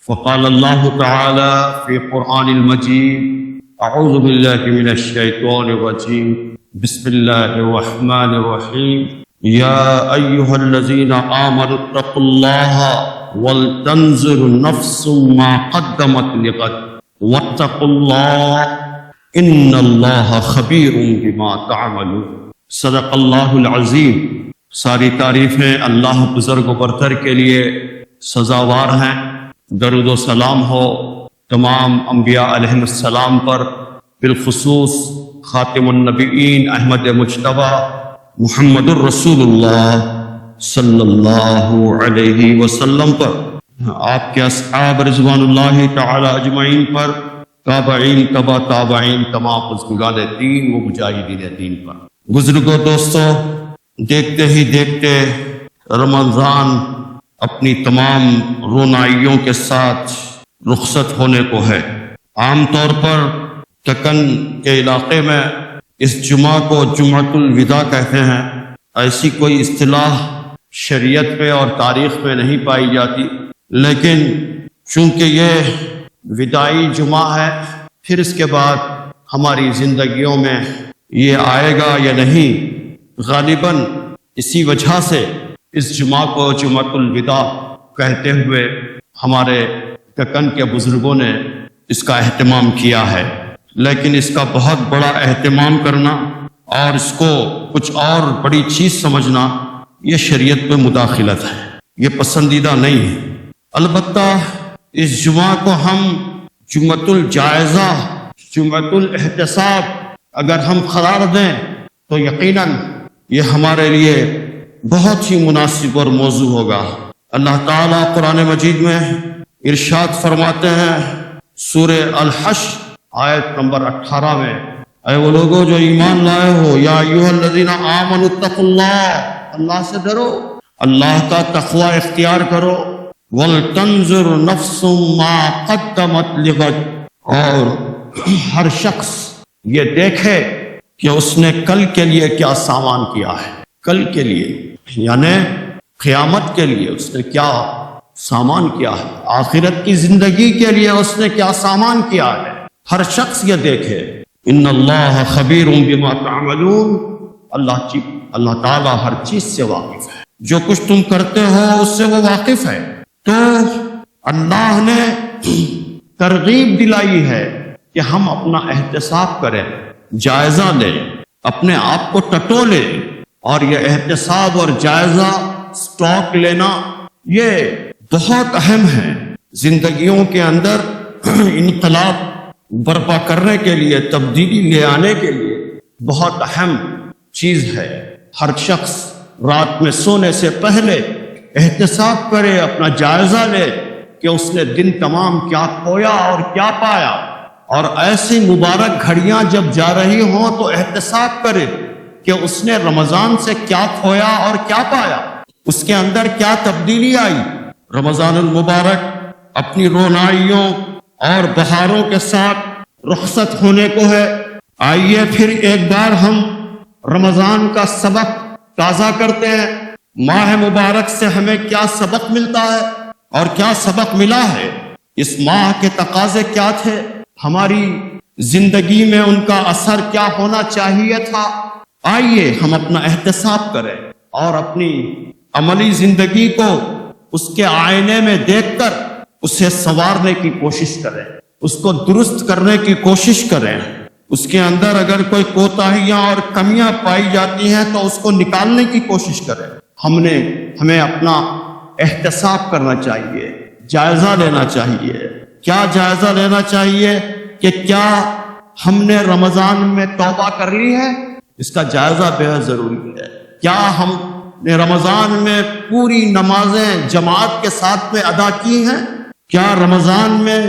وقال الله تعالى في قرآن المجيد أعوذ بالله من الشيطان الرجيم بسم الله الرحمن الرحيم يا أيها الذين آمنوا اتقوا الله ولتنظر نفس ما قدمت لغد واتقوا الله إن الله خبير بما تعملون صدق اللہ العظیم۔ ساری تعریفیں اللہ بزرگ و برتر کے لیے سزاوار ہیں۔ درود و سلام ہو تمام انبیاء علیہ السلام پر، بالخصوص خاتم النبیین احمد مجتبیٰ محمد الرسول اللہ صلی اللہ علیہ وسلم پر، آپ کے اصحاب رضوان اللہ تعالی اجمعین پر، تابعین تبع تابعین، تمام بزرگان دین و مجاہدین دین پر۔ بزرگوں دوستوں، دیکھتے ہی دیکھتے رمضان اپنی تمام رونائیوں کے ساتھ رخصت ہونے کو ہے۔ عام طور پر دکن کے علاقے میں اس جمعہ کو جمعۃ الوداع کہتے ہیں۔ ایسی کوئی اصطلاح شریعت میں اور تاریخ میں نہیں پائی جاتی، لیکن چونکہ یہ وداعی جمعہ ہے، پھر اس کے بعد ہماری زندگیوں میں یہ آئے گا یا نہیں، غالباً اسی وجہ سے اس جمعہ کو جمعۃ الوداع کہتے ہوئے ہمارے دکن کے بزرگوں نے اس کا اہتمام کیا ہے۔ لیکن اس کا بہت بڑا اہتمام کرنا اور اس کو کچھ اور بڑی چیز سمجھنا، یہ شریعت میں مداخلت ہے، یہ پسندیدہ نہیں ہے۔ البتہ اس جمعہ کو ہم جمعۃ الجائزہ، جمعۃ الاحتساب اگر ہم قرار دیں تو یقیناً یہ ہمارے لیے بہت ہی مناسب اور موضوع ہوگا۔ اللہ تعالیٰ قرآن مجید میں ارشاد فرماتے ہیں سورہ الحشر آیت نمبر 18 میں، اے وہ لوگوں جو ایمان لائے ہو، یا ایھا الذین آمنوا اتقوا اللہ، اللہ سے ڈرو، اللہ کا تقوی اختیار کرو، وَلْتَنْظُرْ نَفْسٌ مَا قَدَّمَتْ لِغَدٍ، اور ہر شخص یہ دیکھے کہ اس نے کل کے لیے کیا سامان کیا ہے۔ کل کے لیے یعنی قیامت کے لیے اس نے کیا سامان کیا ہے، آخرت کی زندگی کے لیے اس نے کیا سامان کیا ہے، ہر شخص یہ دیکھے۔ ان اللہ خبیر بما تعملون، اللہ تعالیٰ ہر چیز سے واقف ہے، جو کچھ تم کرتے ہو اس سے وہ واقف ہے۔ تو اللہ نے ترغیب دلائی ہے کہ ہم اپنا احتساب کریں، جائزہ لیں، اپنے آپ کو ٹٹولیں، اور یہ احتساب اور جائزہ سٹاک لینا یہ بہت اہم ہے۔ زندگیوں کے اندر انقلاب برپا کرنے کے لیے، تبدیلی لے آنے کے لیے بہت اہم چیز ہے۔ ہر شخص رات میں سونے سے پہلے احتساب کرے، اپنا جائزہ لے کہ اس نے دن تمام کیا کھویا اور کیا پایا، اور ایسی مبارک گھڑیاں جب جا رہی ہوں تو احتساب کرے کہ اس نے رمضان سے کیا کھویا اور کیا پایا، اس کے اندر کیا تبدیلی آئی۔ رمضان المبارک اپنی رونائیوں اور بہاروں کے ساتھ رخصت ہونے کو ہے۔ آئیے پھر ایک بار ہم رمضان کا سبق تازہ کرتے ہیں، ماہ مبارک سے ہمیں کیا سبق ملتا ہے اور کیا سبق ملا ہے، اس ماہ کے تقاضے کیا تھے، ہماری زندگی میں ان کا اثر کیا ہونا چاہیے تھا۔ آئیے ہم اپنا احتساب کریں اور اپنی عملی زندگی کو اس کے آئینے میں دیکھ کر اسے سنوارنے کی کوشش کریں، اس کو درست کرنے کی کوشش کریں، اس کے اندر اگر کوئی کوتاہیاں اور کمیاں پائی جاتی ہیں تو اس کو نکالنے کی کوشش کریں۔ ہمیں اپنا احتساب کرنا چاہیے، جائزہ لینا چاہیے۔ کیا جائزہ لینا چاہیے کہ کیا ہم نے رمضان میں توبہ کر لی ہے، اس کا جائزہ بے حد ضروری ہے۔ کیا ہم نے رمضان میں پوری نمازیں جماعت کے ساتھ میں ادا کی ہیں؟ کیا رمضان میں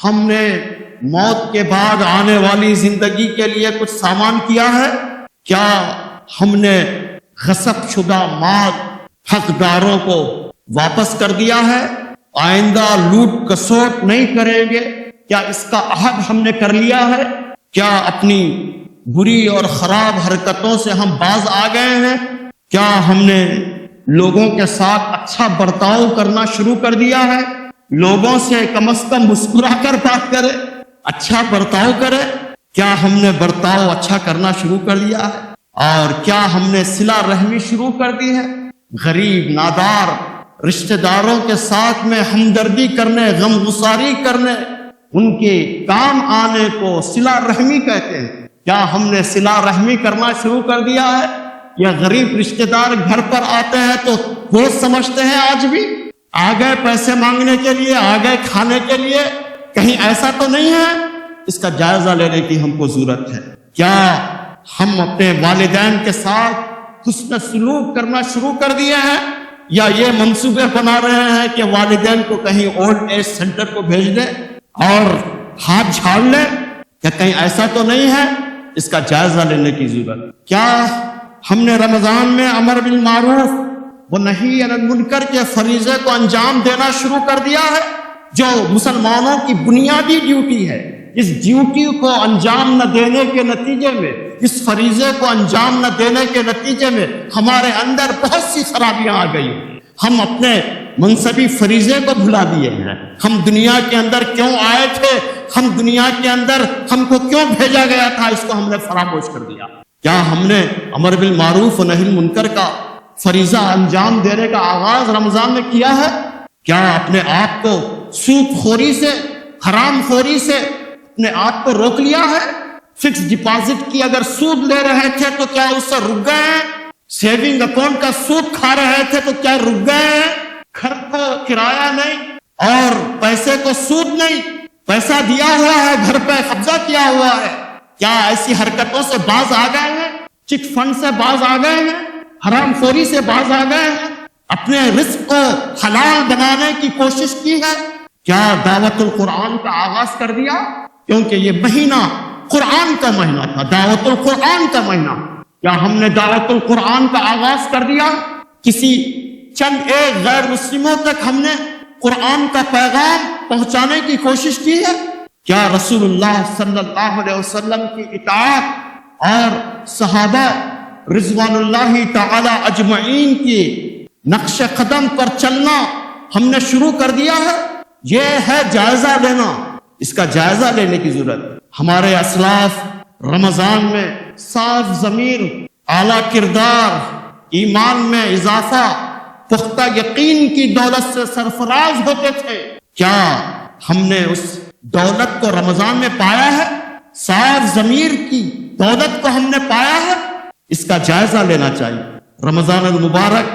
ہم نے موت کے بعد آنے والی زندگی کے لیے کچھ سامان کیا ہے؟ کیا ہم نے غصب شدہ مال حقداروں کو واپس کر دیا ہے؟ آئندہ لوٹ کسوٹ نہیں کریں گے، کیا اس کا عہد ہم نے کر لیا ہے؟ کیا اپنی بری اور خراب حرکتوں سے ہم باز آ گئے ہیں؟ کیا ہم نے لوگوں کے ساتھ اچھا برتاؤ کرنا شروع کر دیا ہے؟ لوگوں سے کم از کم مسکرا کر بات کرے، اچھا برتاؤ کرے۔ کیا ہم نے برتاؤ اچھا کرنا شروع کر دیا ہے؟ اور کیا ہم نے صلہ رحمی شروع کر دی ہے؟ غریب نادار رشتہ داروں کے ساتھ میں ہمدردی کرنے، غم گساری کرنے، ان کے کام آنے کو صلہ رحمی کہتے ہیں۔ کیا ہم نے صلہ رحمی کرنا شروع کر دیا ہے؟ یا غریب رشتہ دار گھر پر آتے ہیں تو وہ سمجھتے ہیں آج بھی آ گئے پیسے مانگنے کے لیے، آ گئے کھانے کے لیے؟ کہیں ایسا تو نہیں ہے؟ اس کا جائزہ لینے کی ہم کو ضرورت ہے۔ کیا ہم اپنے والدین کے ساتھ حسن سلوک کرنا شروع کر دیے ہیں، یا یہ منصوبے بنا رہے ہیں کہ والدین کو کہیں اولڈ ایج سینٹر کو بھیج دیں اور ہاتھ جھاڑ لیں؟ کیا کہیں ایسا تو نہیں ہے؟ اس کا جائزہ لینے کی ضرورت۔ کیا ہم نے رمضان میں امر بالمعروف و نہی عن المنکر کے فریضے کو انجام دینا شروع کر دیا ہے، جو مسلمانوں کی بنیادی ڈیوٹی ہے؟ اس ڈیوٹی کو انجام نہ دینے کے نتیجے میں، اس فریضے کو انجام نہ دینے کے نتیجے میں ہمارے اندر بہت سی خرابیاں آ گئی۔ ہم اپنے منصبی فریضے کو بھلا دیے ہیں۔ ہم دنیا کے اندر کیوں آئے تھے، ہم دنیا کے اندر ہم کو کیوں بھیجا گیا تھا، اس کو ہم نے فراموش کر دیا۔ کیا ہم نے امر بالمعروف و نہی عن المنکر کا فریضہ انجام دینے کا آغاز رمضان میں کیا ہے؟ کیا اپنے آپ کو سود خوری سے، حرام خوری سے اپنے آپ کو روک لیا ہے؟ فکس ڈپازٹ کی اگر سود لے رہے تھے تو کیا اس سے رک گئے ہیں؟ سیونگ اکاؤنٹ کا سود کھا رہے تھے تو کیا رک گئے ہیں؟ گھر کو کرایہ نہیں اور پیسے کو سود نہیں، پیسہ دیا ہوا ہے، گھر پہ قبضہ کیا ہوا ہے، کیا ایسی حرکتوں سے باز آ گئے ہیں؟ چٹ فنڈ سے باز آ گئے ہیں، حرام خوری سے باز آ گئے ہیں، اپنے رزق کو حلال بنانے کی کوشش کی ہے؟ کیا دعوت القرآن کا آغاز کر دیا؟ کیونکہ یہ مہینہ قرآن کا مہینہ تھا، دعوت القرآن کا مہینہ۔ کیا ہم نے دعوت القرآن کا آغاز کر دیا؟ کسی چند ایک غیر مسلموں تک ہم نے قرآن کا پیغام پہنچانے کی کوشش کی ہے؟ کیا رسول اللہ صلی اللہ علیہ وسلم کی اطاعت اور صحابہ رضوان اللہ تعالی اجمعین کی نقش قدم پر چلنا ہم نے شروع کر دیا ہے؟ یہ ہے جائزہ لینا، اس کا جائزہ لینے کی ضرورت۔ ہمارے اسلاف رمضان میں صاف ضمیر، اعلیٰ کردار، ایمان میں اضافہ، پختہ یقین کی دولت سے سرفراز ہوتے تھے۔ کیا ہم نے اس دولت کو رمضان میں پایا ہے؟ صاف ضمیر کی دولت کو ہم نے پایا ہے؟ اس کا جائزہ لینا چاہیے۔ رمضان المبارک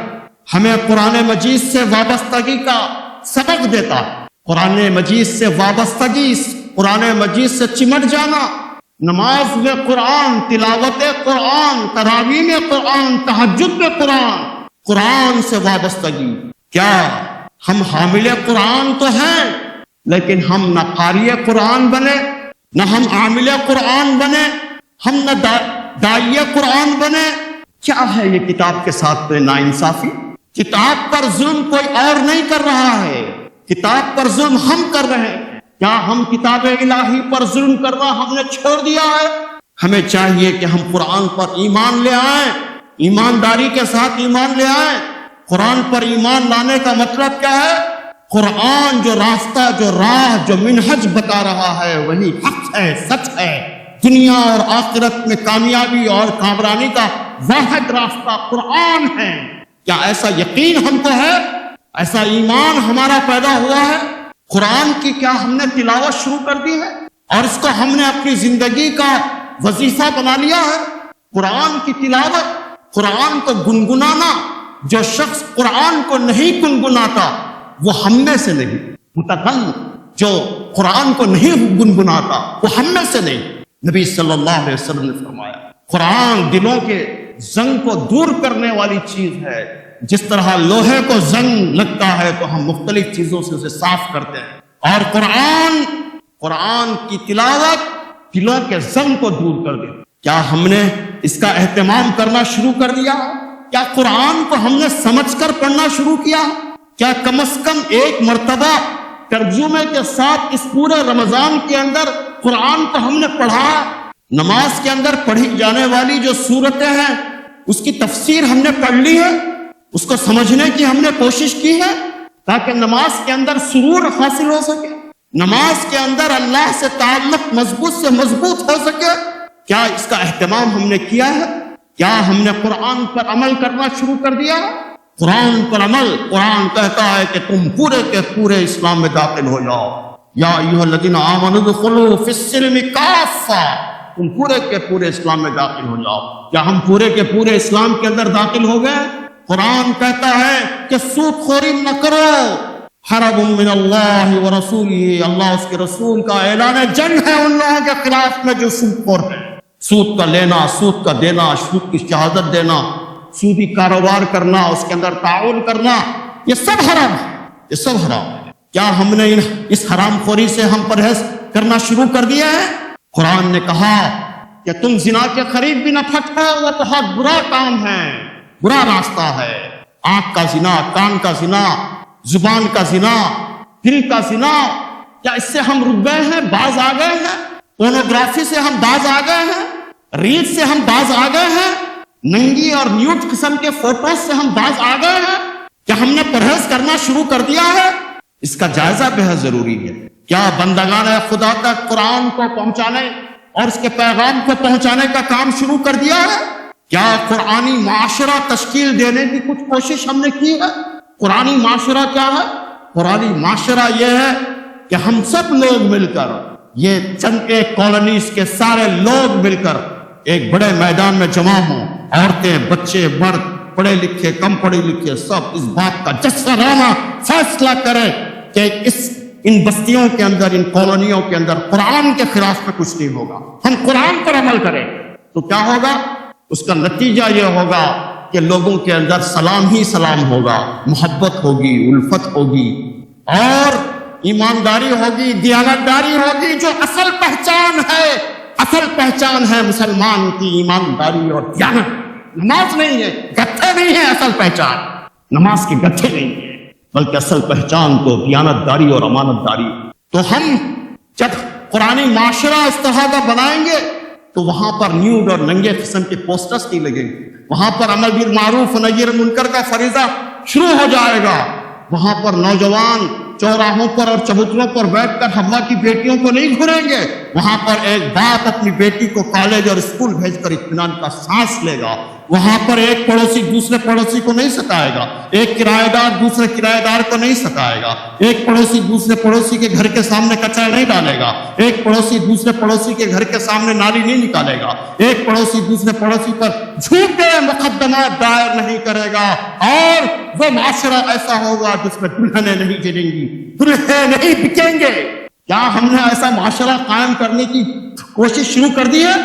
ہمیں قرآن مجید سے وابستگی کا سبق دیتا ہے۔ قرآن مجید سے وابستگی، قرآن مجید سے چمٹ جانا، نماز میں قرآن، تلاوت قرآن، تراویح میں قرآن، تہجد میں قرآن، قرآن سے وابستگی۔ کیا ہم حامل قرآن تو ہیں، لیکن ہم نہ قاری قرآن بنے، نہ ہم عامل قرآن بنے، ہم نہ داعی قرآن بنے؟ کیا ہے یہ کتاب کے ساتھ ناانصافی؟ کتاب پر ظلم کوئی اور نہیں کر رہا ہے، کتاب پر ظلم ہم کر رہے ہیں۔ کیا ہم کتاب الہی پر ظلم کرنا ہم نے چھوڑ دیا ہے؟ ہمیں چاہیے کہ ہم قرآن پر ایمان لے آئیں، ایمانداری کے ساتھ ایمان لے آئیں۔ قرآن پر ایمان لانے کا مطلب کیا ہے؟ قرآن جو راستہ، جو راہ، جو منہج بتا رہا ہے وہی حق ہے، سچ ہے۔ دنیا اور آخرت میں کامیابی اور کامرانی کا واحد راستہ قرآن ہے۔ کیا ایسا یقین ہم کو ہے؟ ایسا ایمان ہمارا پیدا ہوا ہے؟ قرآن کی کیا ہم نے تلاوت شروع کر دی ہے اور اس کو ہم نے اپنی زندگی کا وظیفہ بنا لیا ہے؟ قرآن کی تلاوت، قرآن کو گنگنانا۔ جو شخص قرآن کو نہیں گنگناتا وہ ہم میں سے نہیں۔ متقن جو قرآن کو نہیں گنگناتا وہ ہم میں سے نہیں۔ نبی صلی اللہ علیہ وسلم نے فرمایا قرآن دلوں کے زنگ کو دور کرنے والی چیز ہے۔ جس طرح لوہے کو زنگ لگتا ہے تو ہم مختلف چیزوں سے اسے صاف کرتے ہیں، اور قرآن کی تلاوت دلوں کے زنگ کو دور کر دے۔ کیا ہم نے اس کا اہتمام کرنا شروع کر دیا؟ کیا قرآن کو ہم نے سمجھ کر پڑھنا شروع کیا؟ کیا کم از کم ایک مرتبہ ترجمے کے ساتھ اس پورے رمضان کے اندر قرآن کو ہم نے پڑھا؟ نماز کے اندر پڑھی جانے والی جو سورتیں ہیں اس کی تفسیر ہم نے پڑھ لی ہے، اس کو سمجھنے کی ہم نے کوشش کی ہے؟ تاکہ نماز کے اندر سرور حاصل ہو سکے، نماز کے اندر اللہ سے تعلق مضبوط سے مضبوط ہو سکے؟ کیا اس کا اہتمام ہم نے کیا ہے؟ کیا ہم نے قرآن پر عمل کرنا شروع کر دیا ہے؟ قرآن پر عمل، قرآن کہتا ہے کہ تم پورے کے پورے اسلام میں داخل ہو جاؤ، یا ایھا الذین آمنوا ادخلوا فی السلم کافہ، تم پورے کے پورے اسلام میں داخل ہو جاؤ۔ کیا ہم پورے کے پورے اسلام کے اندر داخل ہو گئے؟ قرآن کہتا ہے کہ سود خوری نہ کرو، حرب من اللہ ورسولہ، اللہ اس کے رسول کا اعلان جنگ ہے ان لوگوں کے خلاف میں جو سود خور ہیں۔ سود کا لینا، سود کا دینا، سود کی شہادت دینا، سودی کاروبار کرنا، اس کے اندر تعاون کرنا، یہ سب حرام ہے، یہ سب حرام ہے۔ کیا ہم نے اس حرام خوری سے ہم پرہیز کرنا شروع کر دیا ہے؟ قرآن نے کہا کہ تم زنا کے قریب بھی نہ پھٹکو، وہ بہت برا کام ہے، برا راستہ ہے۔ آنکھ کا زنا، کان کا زنا، زبان کا زنا، دل کا زنا، کیا اس سے ہم رک گئے ہیں، باز آ گئے ہیں؟ پورنوگرافی سے ہم باز آ گئے ہیں، ریل سے ہم باز آ گئے ہیں، ننگی اور نیوڈ قسم کے فوٹوز سے ہم باز آ گئے ہیں؟ کیا ہم نے پرہیز کرنا شروع کر دیا ہے؟ اس کا جائزہ بہت ضروری ہے۔ کیا بندگان خدا تک قرآن کو پہنچانے اور اس کے پیغام کو پہنچانے کا کام شروع کر دیا ہے؟ کیا قرآنی معاشرہ تشکیل دینے کی کچھ کوشش ہم نے کی ہے؟ قرآنی معاشرہ کیا ہے؟ قرآنی معاشرہ یہ ہے کہ ہم سب لوگ مل کر، یہ چند ایک کالونیز کے سارے لوگ مل کر ایک بڑے میدان میں جمع ہوں، عورتیں، بچے، مرد، پڑھے لکھے، کم پڑھے لکھے، سب اس بات کا جسرانہ فیصلہ کریں کہ ان بستیوں کے اندر، ان کالونیوں کے اندر قرآن کے خلاف میں کچھ نہیں ہوگا، ہم قرآن پر عمل کریں۔ تو کیا ہوگا؟ اس کا نتیجہ یہ ہوگا کہ لوگوں کے اندر سلام ہی سلام ہوگا، محبت ہوگی، الفت ہوگی، اور ایمانداری ہوگی، دیانتداری ہوگی، جو اصل پہچان ہے، اصل پہچان ہے مسلمان کی ایمانداری اور دیانت۔ نماز نہیں ہے، گتھے نہیں ہے اصل پہچان، نماز کے گتھے نہیں ہے، بلکہ اصل پہچان تو دیانتداری اور امانت داری۔ تو ہم جب قرآنی معاشرہ اس طرح کا بنائیں گے تو وہاں پر نیوڈ اور ننگے قسم کے پوسٹرز نہیں لگیں گے، وہاں پر امر بالمعروف نہی عن المنکر کا فریضہ شروع ہو جائے گا، وہاں پر نوجوان چوراہوں پر اور چبوتروں پر بیٹھ کر حوا کی بیٹیوں کو نہیں گھریں گے، وہاں پر ایک باپ اپنی بیٹی کو کالج اور اسکول بھیج کر اطمینان کا سانس لے گا، وہاں پر ایک پڑوسی دوسرے پڑوسی کو نہیں ستائے گا، ایک کرایہ دار دوسرے کرایہ دار کو نہیں ستائے گا، ایک پڑوسی دوسرے پڑوسی کے گھر کے سامنے کچرا نہیں ڈالے گا، ایک پڑوسی دوسرے پڑوسی کے گھر کے سامنے نالی نہیں نکالے گا، ایک پڑوسی دوسرے پڑوسی پر جھوٹے مقدمات دائر نہیں کرے گا، اور وہ معاشرہ ایسا ہوگا جس میں دلہنیں نہیں جلیں گی، دلہے نہیں بکیں گے۔ کیا ہم نے ایسا معاشرہ قائم کرنے کی کوشش شروع کر دی ہے؟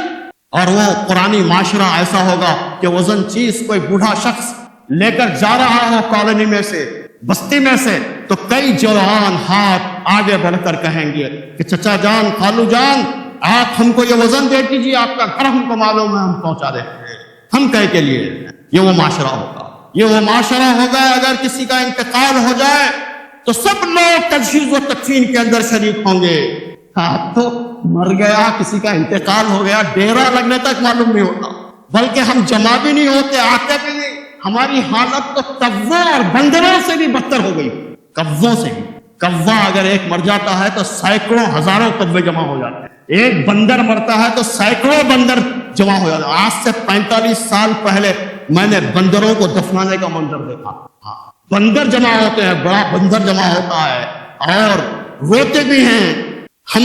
اور وہ قرآنی معاشرہ ایسا ہوگا کہ وزن چیز کوئی بوڑھا شخص لے کر جا رہا ہو کالونی میں سے، بستی میں سے، تو کئی جوان ہاتھ آگے بڑھ کر کہیں گے کہ چچا جان، خالو جان، آپ ہم کو یہ وزن دے دیجیے، آپ کا گھر ہم کو معلوم ہے، ہم پہنچا دیتے ہیں، ہم کہے کے لیے۔ یہ وہ معاشرہ ہوگا، یہ وہ معاشرہ ہوگا اگر کسی کا انتقال ہو جائے تو سب لوگ تجہیز و تکفین کے اندر شریک ہوں گے۔ آپ تو مر گیا، کسی کا انتقال ہو گیا، ڈیرا لگنے تک معلوم نہیں ہوتا، بلکہ ہم جمع بھی نہیں ہوتے، آتے بھی نہیں۔ ہماری حالت تو کووں اور بندروں سے بھی بدتر ہو گئی، کووں سے بھی۔ کوا اگر ایک مر جاتا ہے تو سینکڑوں ہزاروں کوے جمع ہو جاتے ہیں، ایک بندر مرتا ہے تو سینکڑوں بندر جمع ہو جاتے ہیں۔ آج سے 45 سال پہلے میں نے بندروں کو دفنانے کا منظر دیکھا، بندر جمع ہوتے ہیں، بڑا بندر جمع ہوتا ہے اور روتے بھی ہیں۔ ہم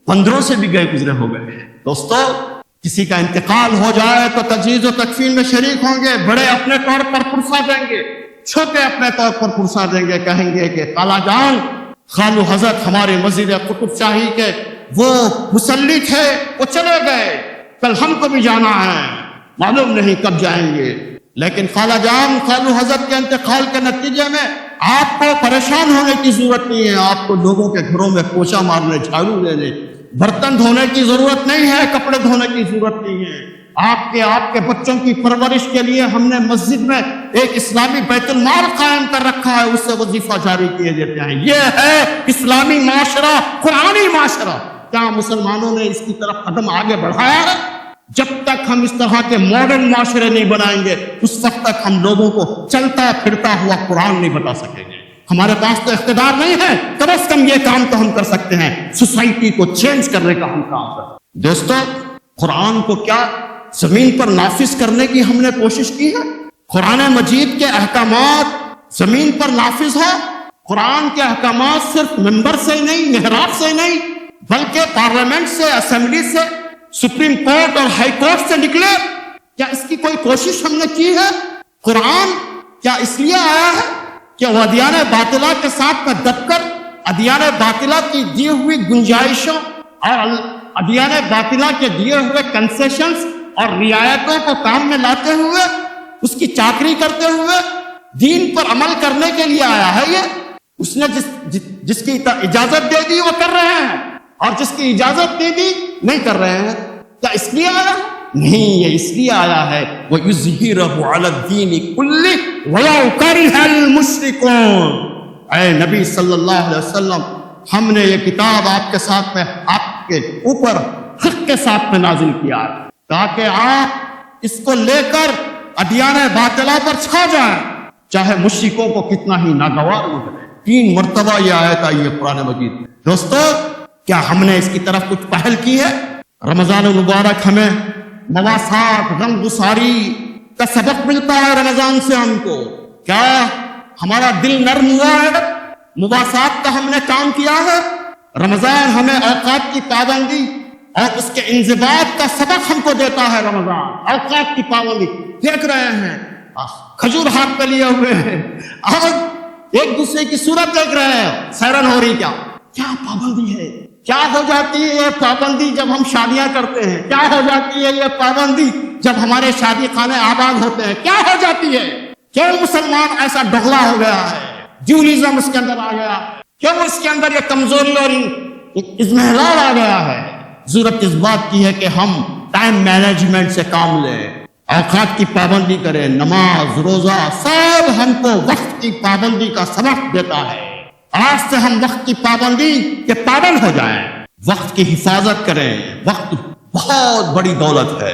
بندروں سے بھی گئے گزرے ہو گئے۔ دوستو، کسی کا انتقال ہو جائے تو تجہیز و تکفین میں شریک ہوں گے، بڑے اپنے طور پر پرسہ دیں گے، چھوٹے اپنے طور پر پرسہ دیں گے، کہیں گے کہ خالہ جان، خالو حضرت ہمارے مسجد قطب شاہی کے وہ مصلی تھے، وہ چلے گئے، کل ہم کو بھی جانا ہے، معلوم نہیں کب جائیں گے، لیکن خالہ جان، خالو حضرت کے انتقال کے نتیجے میں آپ کو پریشان ہونے کی ضرورت نہیں ہے، آپ کو لوگوں کے گھروں میں پوچھا مارنے، جھاڑو دینے، برتن دھونے کی ضرورت نہیں ہے، کپڑے دھونے کی ضرورت نہیں ہے۔ آپ کے بچوں کی پرورش کے لیے ہم نے مسجد میں ایک اسلامی بیت المال قائم کر رکھا ہے، اس سے وظیفہ جاری کیے دیتے ہیں۔ یہ ہے اسلامی معاشرہ، قرآنی معاشرہ۔ کیا مسلمانوں نے اس کی طرف قدم آگے بڑھایا ہے؟ جب تک ہم اس طرح کے ماڈرن معاشرے نہیں بنائیں گے، اس وقت تک ہم لوگوں کو چلتا پھرتا ہوا قرآن نہیں بتا سکیں گے۔ ہمارے پاس تو اقتدار نہیں ہے، کم از کم یہ کام تو ہم کر سکتے ہیں، سوسائٹی کو چینج کرنے کا ہم کام کر سکتے ہیں۔ دوستو، قرآن کو کیا زمین پر نافذ کرنے کی ہم نے کوشش کی ہے؟ قرآن مجید کے احکامات زمین پر نافذ ہو۔ قرآن کے احکامات صرف ممبر سے ہی نہیں، محراب سے ہی نہیں، بلکہ پارلیمنٹ سے، اسمبلی سے، سپریم کورٹ اور ہائی کورٹ سے نکلے۔ کیا اس کی کوئی کوشش ہم نے کی ہے؟ قرآن کیا اس لیے آیا ہے کہ وہ ادیان باطلہ کے ساتھ میں دب کر ادیان باطلہ کی دی ہوئی گنجائشوں اور ادیان باطلہ کے دیے ہوئے کنسیشنز اور رعایتوں کو کام میں لاتے ہوئے، اس کی چاکری کرتے ہوئے دین پر عمل کرنے کے لیے آیا ہے؟ یہ اس نے جس کی اجازت دے دی وہ کر رہے ہیں، اور جس کی اجازت دے دی نہیں کر رہے ہیں۔ کیا اس لیے آیا؟ نہیں، یہ اس لیے آیا ہے وَيُظْهِرَهُ عَلَى الدِّينِ كُلِّهِ وَلَوْ كَرِهَ الْمُشْرِكُونَ۔ اے نبی صلی اللہ علیہ وسلم، ہم نے یہ کتاب آپ کے ساتھ میں، آپ کے اوپر حق کے ساتھ میں نازل کیا ہے، تاکہ آپ اس کو لے کر ادیان باطلہ پر چھا جائیں، چاہے مشرکوں کو کتنا ہی ناگوار ہو جائے۔ 3 مرتبہ یہ آیت آئی ہے قرآن مجید۔ دوستو، کیا ہم نے اس کی طرف کچھ پہل کی ہے؟ رمضان المبارک ہمیں مواسات، غم گساری کا سبق ملتا ہے رمضان سے ہم کو۔ کیا ہمارا دل نرم ہوا ہے؟ مواسات کا ہم نے کام کیا ہے؟ رمضان ہمیں اوقات کی پابندی اور اس کے انضباط کا سبق ہم کو دیتا ہے۔ رمضان اوقات کی پابندی دیکھ رہے ہیں، کھجور ہاتھ پہ لیے ہوئے ہیں اور ایک دوسرے کی صورت دیکھ رہے ہیں، سیرن ہو رہی، کیا پابندی ہے؟ کیا ہو جاتی ہے یہ پابندی جب ہم شادیاں کرتے ہیں؟ کیا ہو جاتی ہے یہ پابندی جب ہمارے شادی خانے آباد ہوتے ہیں؟ کیا ہو جاتی ہے؟ کیوں مسلمان ایسا ڈغلا ہو گیا ہے؟ ڈیولزم اس کے اندر آ گیا، کیوں اس کے اندر یہ کمزوری اور اضمحلال آ گیا ہے؟ ضرورت اس بات کی ہے کہ ہم ٹائم مینجمنٹ سے کام لیں، اوقات کی پابندی کریں، نماز، روزہ سب ہم کو وقت کی پابندی کا سبق دیتا ہے۔ آج سے ہم وقت کی پابندی کے پابند ہو جائیں، وقت کی حفاظت کریں۔ وقت بہت بڑی دولت ہے،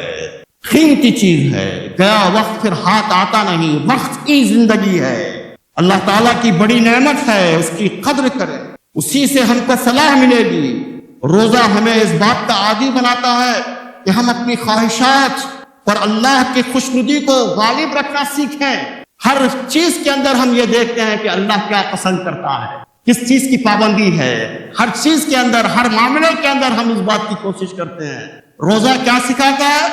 قیمتی چیز ہے، گیا وقت پھر ہاتھ آتا نہیں۔ وقت کی زندگی ہے، اللہ تعالیٰ کی بڑی نعمت ہے، اس کی قدر کریں، اسی سے ہم کو فلاح ملے گی۔ روزہ ہمیں اس بات کا عادی بناتا ہے کہ ہم اپنی خواہشات پر اللہ کی خوشنودی کو غالب رکھنا سیکھیں۔ ہر چیز کے اندر ہم یہ دیکھتے ہیں کہ اللہ کیا پسند کرتا ہے، کس چیز کی پابندی ہے، ہر چیز کے اندر، ہر معاملے کے اندر ہم اس بات کی کوشش کرتے ہیں۔ روزہ کیا سکھاتا ہے؟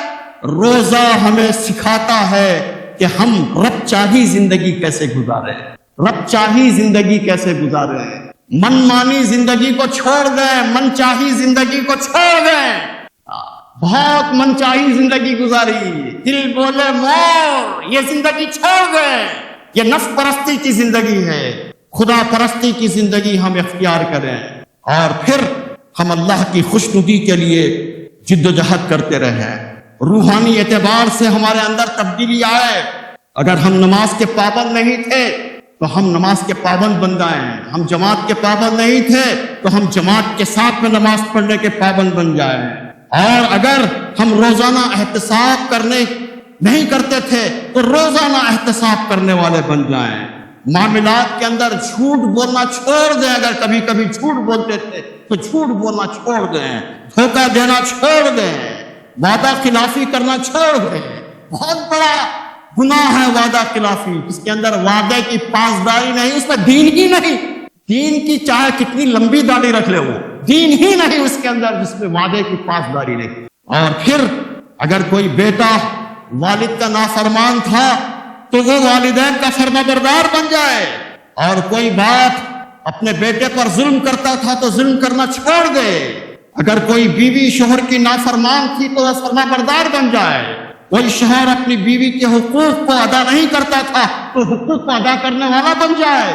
روزہ ہمیں سکھاتا ہے کہ ہم رب چاہی زندگی کیسے گزارے، رب چاہی زندگی کیسے گزارے، من مانی زندگی کو چھوڑ دیں، من چاہی زندگی کو چھوڑ دیں۔ بہت من چاہی زندگی گزاری، دل بولے مور، یہ زندگی چھوڑ دیں۔ یہ نفس پرستی کی زندگی ہے، خدا پرستی کی زندگی ہم اختیار کریں، اور پھر ہم اللہ کی خوشنودی کے لیے جد و جہد کرتے رہیں۔ روحانی اعتبار سے ہمارے اندر تبدیلی آئے۔ اگر ہم نماز کے پابند نہیں تھے تو ہم نماز کے پابند بن جائیں، ہم جماعت کے پابند نہیں تھے تو ہم جماعت کے ساتھ میں نماز پڑھنے کے پابند بن جائیں، اور اگر ہم روزانہ احتساب کرنے نہیں کرتے تھے تو روزانہ احتساب کرنے والے بن جائیں۔ معاملات کے اندر جھوٹ بولنا چھوڑ دیں، اگر کبھی کبھی جھوٹ بولتے تھے تو جھوٹ بولنا چھوڑ دیں، دھوکہ دینا چھوڑ دیں، وعدہ خلافی کرنا چھوڑ دیں۔ بہت بڑا گناہ ہے وعدہ خلافی، اس کے اندر وعدے کی پاسداری نہیں، اس میں دین ہی نہیں، دین کی چاہے کتنی لمبی داڑھی رکھ لے، وہ دین ہی نہیں اس کے اندر جس میں وعدے کی پاسداری نہیں۔ اور پھر اگر کوئی بیٹا والد کا نافرمان تھا تو وہ والدین کا فرما بردار بن جائے، اور کوئی باپ اپنے بیٹے پر ظلم کرتا تھا تو ظلم کرنا چھوڑ دے۔ اگر کوئی بیوی شوہر کی نافرمان تھی تو وہ فرما بردار بن جائے۔ کوئی شوہر اپنی بیوی کے حقوق کو ادا نہیں کرتا تھا تو حقوق کو ادا کرنے والا بن جائے۔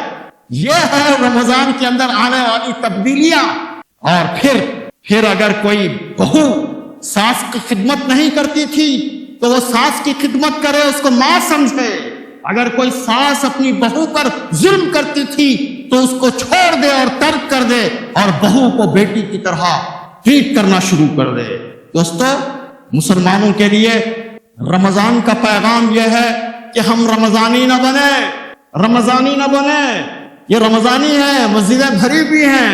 یہ ہے رمضان کے اندر آنے والی تبدیلیاں۔ اور پھر اگر کوئی بہو ساس کی خدمت نہیں کرتی تھی تو وہ ساس کی خدمت کرے، اس کو ماں سمجھے۔ اگر کوئی ساس اپنی بہو پر ظلم کرتی تھی تو اس کو چھوڑ دے اور ترک کر دے، اور بہو کو بیٹی کی طرح ٹریٹ کرنا شروع کر دے۔ دوستو، مسلمانوں کے لیے رمضان کا پیغام یہ ہے کہ ہم رمضانی نہ بنے، رمضانی نہ بنے۔ یہ رمضانی ہیں، مسجدیں بھری بھی ہیں،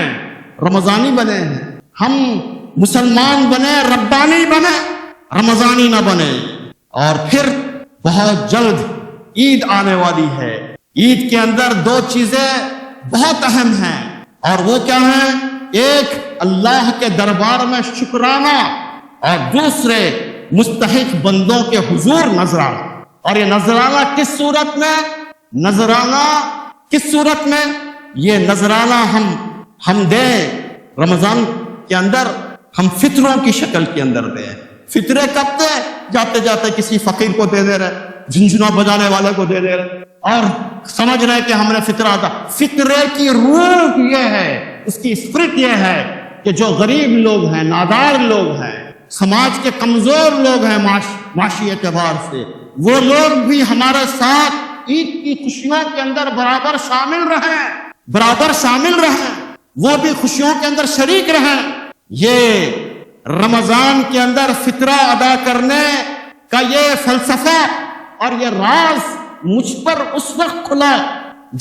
رمضانی بنے ہیں۔ ہم مسلمان بنے، ربانی بنے، رمضانی نہ بنے۔ اور پھر بہت جلد عید آنے والی ہے۔ عید کے اندر دو چیزیں بہت اہم ہیں، اور وہ کیا ہیں؟ ایک اللہ کے دربار میں شکرانہ، اور دوسرے مستحق بندوں کے حضور نذرانہ۔ اور یہ نذرانہ کس صورت میں؟ نذرانہ کس صورت میں؟ یہ نذرانہ ہم دیں رمضان کے اندر، ہم فطروں کی شکل کے اندر دیں۔ فطرے کب دیں؟ جاتے جاتے کسی فقیر کو دے دے رہے، جھنجھنا بجانے والے کو دے دے رہے، اور سمجھ رہے کہ ہم نے فطرہ ادا۔ فطرے کی روح یہ ہے، اس کی اسپرٹ یہ ہے کہ جو غریب لوگ ہیں، نادار لوگ ہیں، سماج کے کمزور لوگ ہیں معاشی اعتبار سے، وہ لوگ بھی ہمارے ساتھ عید کی خوشیوں کے اندر برابر شامل رہیں، وہ بھی خوشیوں کے اندر شریک رہیں۔ یہ رمضان کے اندر فطرہ ادا کرنے کا یہ فلسفہ اور یہ راز مجھ پر اس وقت کھلا